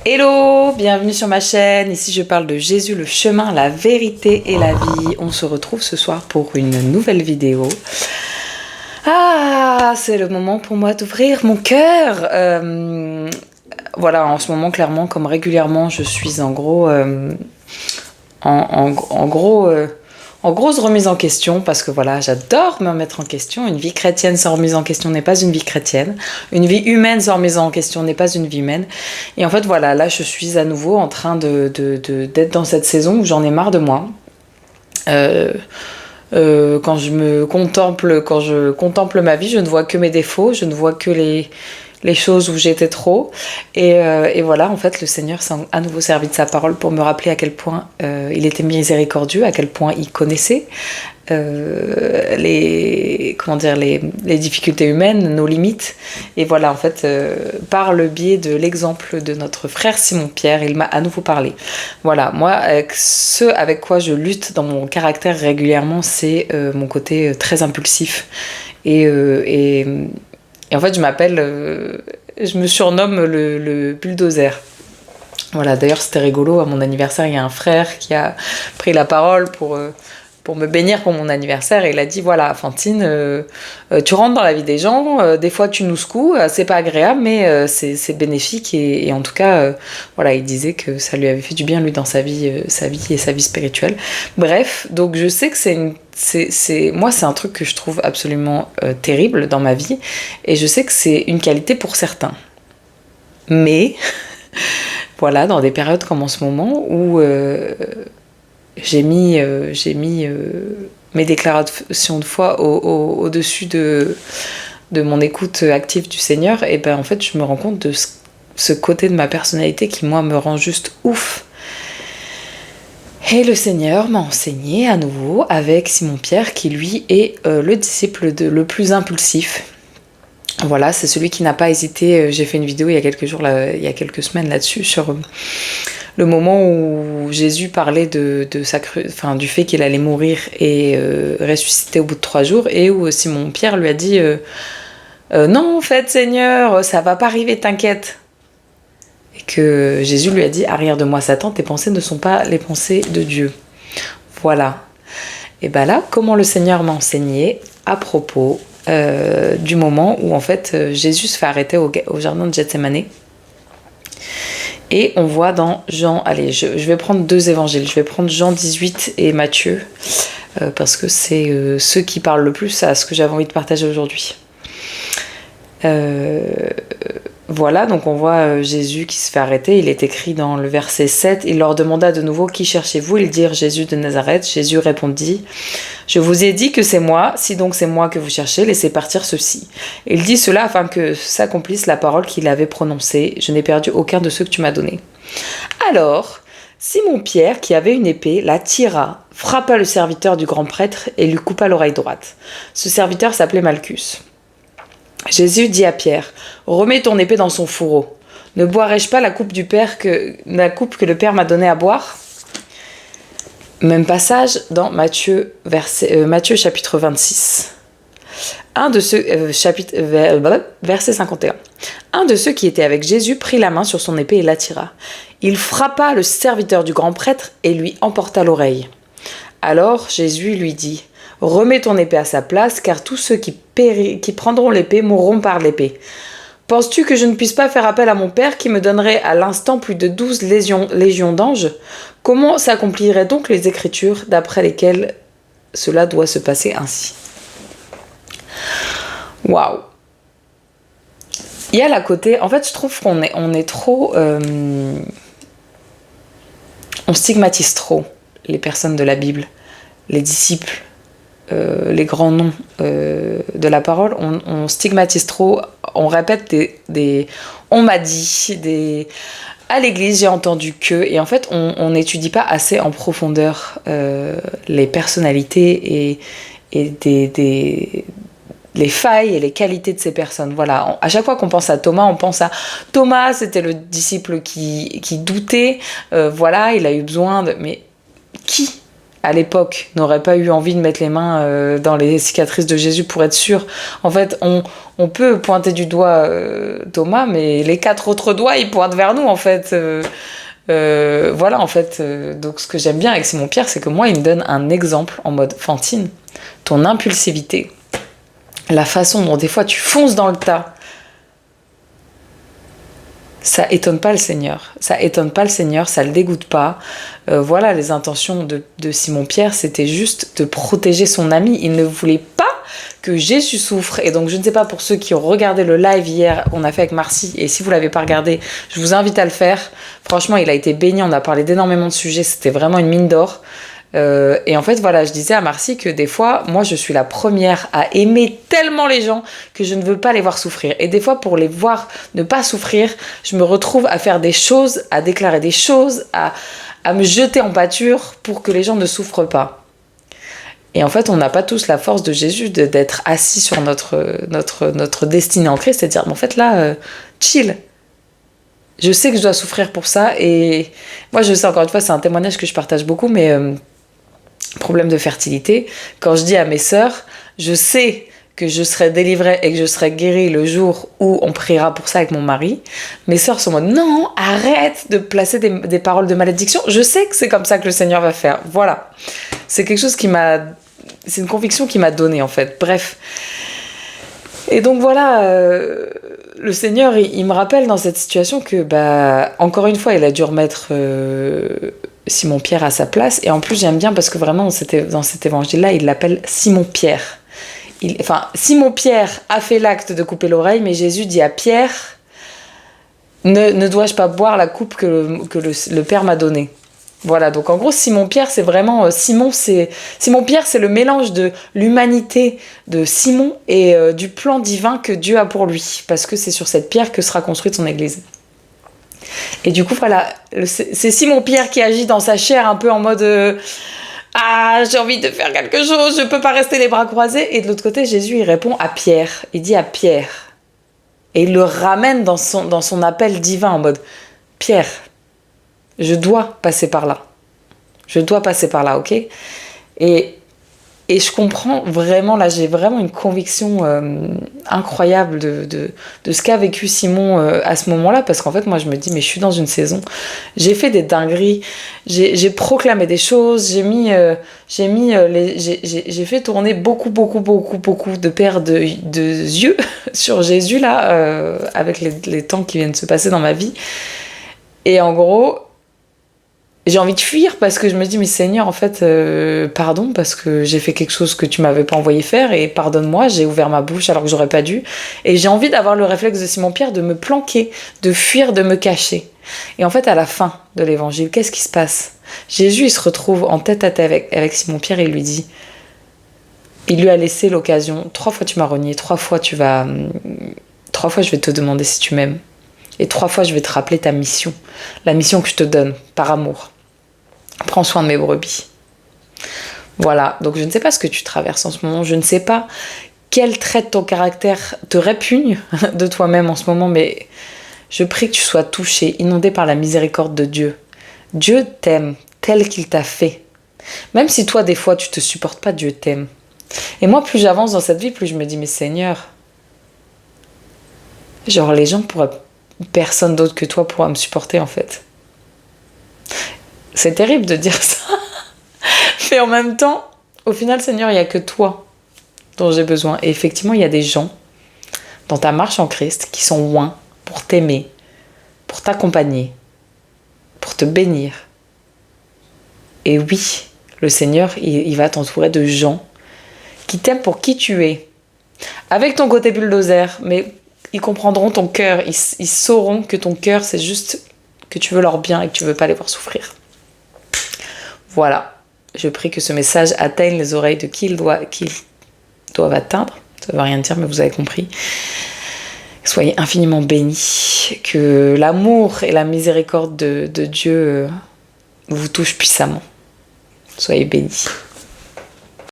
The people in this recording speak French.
Hello, bienvenue sur ma chaîne. Ici je parle de Jésus, le chemin, la vérité et la vie. On se retrouve ce soir pour une nouvelle vidéo. Ah, c'est le moment pour moi d'ouvrir mon cœur. Voilà, en ce moment, clairement, comme régulièrement, je suis en grosse remise en question, parce que voilà, j'adore me remettre en question. Une vie chrétienne sans remise en question n'est pas une vie chrétienne. Une vie humaine sans remise en question n'est pas une vie humaine. Et en fait, voilà, là, je suis à nouveau en train d'être dans cette saison où j'en ai marre de moi. Quand je contemple ma vie, je ne vois que mes défauts, je ne vois que les choses où j'étais trop. Et voilà, en fait, le Seigneur s'est à nouveau servi de sa parole pour me rappeler à quel point il était miséricordieux, à quel point il connaissait les difficultés humaines, nos limites. Et voilà, en fait, par le biais de l'exemple de notre frère Simon-Pierre, il m'a à nouveau parlé. Voilà, moi, ce avec quoi je lutte dans mon caractère régulièrement, c'est mon côté très impulsif. Et en fait, je me surnomme le bulldozer. Voilà, d'ailleurs, c'était rigolo. À mon anniversaire, il y a un frère qui a pris la parole pour me bénir pour mon anniversaire. Et il a dit, voilà, Fantine, tu rentres dans la vie des gens. Des fois, tu nous secoues. C'est pas agréable, mais c'est bénéfique. Et en tout cas, voilà, il disait que ça lui avait fait du bien, lui, dans sa vie et sa vie spirituelle. Bref, donc je sais que moi, c'est un truc que je trouve absolument terrible dans ma vie, et je sais que c'est une qualité pour certains. Mais voilà, dans des périodes comme en ce moment où j'ai mis mes déclarations de foi au-dessus de mon écoute active du Seigneur, et ben en fait, je me rends compte de ce côté de ma personnalité qui, moi, me rend juste ouf. Et le Seigneur m'a enseigné à nouveau avec Simon-Pierre, qui lui est le disciple le plus impulsif. Voilà, c'est celui qui n'a pas hésité. J'ai fait une vidéo il y a quelques semaines là-dessus, sur le moment où Jésus parlait du fait qu'il allait mourir et ressusciter au bout de 3 jours, et où Simon-Pierre lui a dit non, en fait, Seigneur, ça va pas arriver, t'inquiète. Et que Jésus lui a dit, arrière de moi Satan, tes pensées ne sont pas les pensées de Dieu. Voilà. Et ben là, comment le Seigneur m'a enseigné à propos du moment où en fait Jésus se fait arrêter au jardin de Gethsémani. Et on voit dans Jean, allez, je vais prendre 2 évangiles, je vais prendre Jean 18 et Matthieu, parce que c'est ceux qui parlent le plus à ce que j'avais envie de partager aujourd'hui. Voilà, donc on voit Jésus qui se fait arrêter. Il est écrit dans le verset 7, il leur demanda de nouveau, qui cherchez-vous? Ils dirent Jésus de Nazareth. Jésus répondit, je vous ai dit que c'est moi, si donc c'est moi que vous cherchez, laissez partir ceux-ci. Il dit cela afin que s'accomplisse la parole qu'il avait prononcée, je n'ai perdu aucun de ceux que tu m'as donnés. Alors, Simon-Pierre, qui avait une épée, la tira, frappa le serviteur du grand prêtre et lui coupa l'oreille droite. Ce serviteur s'appelait Malchus. Jésus dit à Pierre, remets ton épée dans son fourreau. Ne boirai-je pas la coupe que le Père m'a donnée à boire? Même passage dans Matthieu chapitre 26. Verset 51. Un de ceux qui étaient avec Jésus prit la main sur son épée et l'attira. Il frappa le serviteur du grand prêtre et lui emporta l'oreille. Alors Jésus lui dit, remets ton épée à sa place, car tous ceux qui prendront l'épée mourront par l'épée. Penses-tu que je ne puisse pas faire appel à mon Père qui me donnerait à l'instant plus de 12 légions d'anges? Comment s'accompliraient donc les Écritures d'après lesquelles cela doit se passer ainsi? Waouh! Il y a la côté... En fait, je trouve qu'on est trop... on stigmatise trop les personnes de la Bible, les disciples, les grands noms de la parole. On stigmatise trop, on répète on m'a dit, à l'église j'ai entendu que, et en fait on n'étudie pas assez en profondeur les personnalités et les failles et les qualités de ces personnes. Voilà, à chaque fois qu'on pense à Thomas, on pense à Thomas, c'était le disciple qui doutait, voilà, il a eu besoin de... Mais qui à l'époque, n'auraient pas eu envie de mettre les mains dans les cicatrices de Jésus pour être sûr. En fait, on peut pointer du doigt Thomas, mais les 4 autres doigts, ils pointent vers nous, en fait. Voilà, en fait. Donc, ce que j'aime bien avec Simon-Pierre, c'est que moi, il me donne un exemple en mode Fantine. Ton impulsivité, la façon dont des fois tu fonces dans le tas, ça étonne pas le Seigneur. Ça étonne pas le Seigneur, ça le dégoûte pas. Voilà, les intentions de Simon-Pierre, c'était juste de protéger son ami. Il ne voulait pas que Jésus souffre. Et donc, je ne sais pas, pour ceux qui ont regardé le live hier, on a fait avec Marcy, et si vous l'avez pas regardé, je vous invite à le faire. Franchement, il a été béni, on a parlé d'énormément de sujets, c'était vraiment une mine d'or. Et en fait, voilà, je disais à Marcy que des fois, moi, je suis la première à aimer tellement les gens que je ne veux pas les voir souffrir. Et des fois, pour les voir ne pas souffrir, je me retrouve à faire des choses, à déclarer des choses, à me jeter en pâture pour que les gens ne souffrent pas. Et en fait, on n'a pas tous la force de Jésus d'être assis sur notre destinée en Christ et de dire, mais en fait, là, chill. Je sais que je dois souffrir pour ça. Et moi, je sais, encore une fois, c'est un témoignage que je partage beaucoup, mais problème de fertilité. Quand je dis à mes sœurs, je sais que je serai délivrée et que je serai guérie le jour où on priera pour ça avec mon mari. Mes sœurs sont en mode, non, arrête de placer des paroles de malédiction. Je sais que c'est comme ça que le Seigneur va faire. Voilà. C'est quelque chose c'est une conviction qui m'a donnée, en fait. Bref. Et donc voilà, le Seigneur, il me rappelle dans cette situation que, encore une fois, il a dû remettre Simon-Pierre à sa place. Et en plus, j'aime bien parce que vraiment, dans cet évangile-là, il l'appelle Simon-Pierre. Simon-Pierre a fait l'acte de couper l'oreille, mais Jésus dit à Pierre, ne dois-je pas boire la coupe que le Père m'a donnée? Voilà, donc en gros, Simon-Pierre, c'est vraiment... Simon-Pierre, c'est le mélange de l'humanité de Simon et du plan divin que Dieu a pour lui. Parce que c'est sur cette pierre que sera construite son église. Et du coup, voilà, c'est Simon-Pierre qui agit dans sa chair un peu en mode... j'ai envie de faire quelque chose, je peux pas rester les bras croisés. Et de l'autre côté, Jésus, il répond à Pierre. Il dit à Pierre. Et il le ramène dans son appel divin en mode... Pierre, je dois passer par là. Je dois passer par là, ok? Et je comprends vraiment, là, j'ai vraiment une conviction incroyable de ce qu'a vécu Simon à ce moment-là, parce qu'en fait, moi, je me dis, mais je suis dans une saison, j'ai fait des dingueries, j'ai proclamé des choses, j'ai fait tourner beaucoup de paires de yeux sur Jésus, là, avec les temps qui viennent se passer dans ma vie. Et en gros, j'ai envie de fuir parce que je me dis, mais Seigneur, en fait, pardon, parce que j'ai fait quelque chose que tu m'avais pas envoyé faire, et pardonne-moi, j'ai ouvert ma bouche alors que j'aurais pas dû. Et j'ai envie d'avoir le réflexe de Simon-Pierre de me planquer, de fuir, de me cacher. Et en fait, à la fin de l'évangile, qu'est-ce qui se passe? Jésus, il se retrouve en tête à tête avec Simon-Pierre et il lui dit, il lui a laissé l'occasion, 3 fois tu m'as renié, 3 fois je vais te demander si tu m'aimes. Et 3 fois, je vais te rappeler ta mission. La mission que je te donne, par amour. Prends soin de mes brebis. Voilà, donc je ne sais pas ce que tu traverses en ce moment. Je ne sais pas quel trait de ton caractère te répugne de toi-même en ce moment, mais je prie que tu sois touché, inondé par la miséricorde de Dieu. Dieu t'aime tel qu'il t'a fait. Même si toi, des fois, tu te supportes pas, Dieu t'aime. Et moi, plus j'avance dans cette vie, plus je me dis, mais Seigneur, genre les gens personne d'autre que toi pourra me supporter, en fait. C'est terrible de dire ça. Mais en même temps, au final, Seigneur, il n'y a que toi dont j'ai besoin. Et effectivement, il y a des gens dans ta marche en Christ qui sont loin pour t'aimer, pour t'accompagner, pour te bénir. Et oui, le Seigneur, il va t'entourer de gens qui t'aiment pour qui tu es. Avec ton côté bulldozer, mais ils comprendront ton cœur. Ils sauront que ton cœur, c'est juste que tu veux leur bien et que tu veux pas les voir souffrir. Voilà. Je prie que ce message atteigne les oreilles de qui ils doivent atteindre. Ça ne veut rien dire, mais vous avez compris. Soyez infiniment bénis. Que l'amour et la miséricorde de Dieu vous touchent puissamment. Soyez bénis.